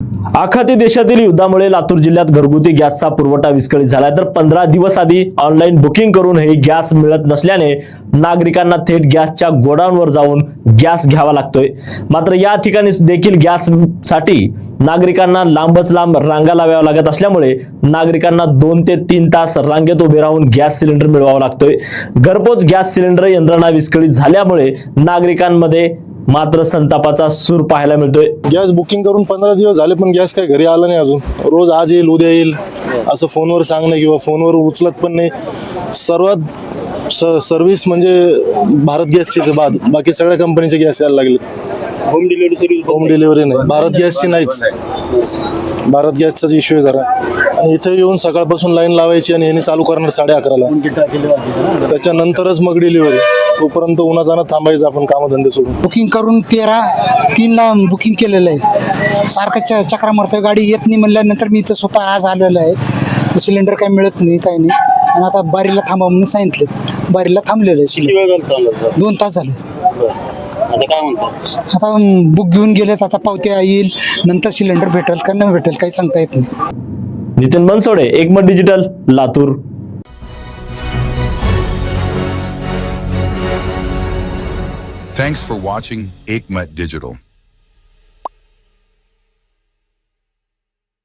आखाती देशातील युद्धामुळे लातूर जिल्ह्यात घरगुती गॅसचा पुरवठा विस्कळीत झाला, तर 15 दिवस आधी ऑनलाईन बुकिंग करून हे गॅस मिळत नसल्याने नागरिकांना थेट गॅसच्या गोडाऊनवर जाऊन गॅस घ्यावा लागतोय। मात्र या ठिकाणी देखील गॅससाठी नागरिकांना लांबच लांब रांगा लावाव्या लागत असल्यामुळे नागरिकांना 2 ते 3 तास रांगेत उभे राहून गॅस सिलेंडर मिळवावा लागतोय। घरपोच गॅस सिलेंडर यंत्रणा विस्कळीत झाल्यामुळे नागरिकांमध्ये मात्र संतापाचा सूर पाहायला मिळतोय। गॅस बुकिंग करून 15 दिवस झाले पण गॅस काही घरी आला नाही अजून। रोज आज येईल उद्या येईल असं फोनवर सांगणं किंवा फोनवर उचलत पण नाही। सर्वात सर्व्हिस म्हणजे भारत गॅसची बाद, बाकी सगळ्या कंपनीचे गॅस यायला लागले। होम डिलिव्हरी नाही, भारत गॅसची नाहीच। भारत गॅसचाच इश्यू आहे जरा। आणि इथे येऊन सकाळपासून लाईन लावायची आणि ह्याने चालू करणार 11:30ला, त्याच्यानंतरच मग डिलिव्हरी। तोपर्यंत उन्हातान्हात थांबायचं आपण कामधंदे सोडून। बुकिंग करून 13/3ला बुकिंग केलेलं आहे। सारखं चक्रा मारतोय, गाडी येत नाही म्हणल्यानंतर मी इथं स्वतः आज आलेलं आहे। तो सिलेंडर काही मिळत नाही, काही नाही। आणि आता बारीला थांबा म्हणून सांगितलं, बारीला थांबलेलं आहे सिलेंडर। 2 तास झाले। आता बुक घेऊन गेलेत, आता पावत्या येईल, नंतर सिलेंडर भेटेल का नाही भेटेल काही सांगता येत नाही। नितीन बनसोडे, एकमत digital, Latur. Thanks for watching Ekmat Digital.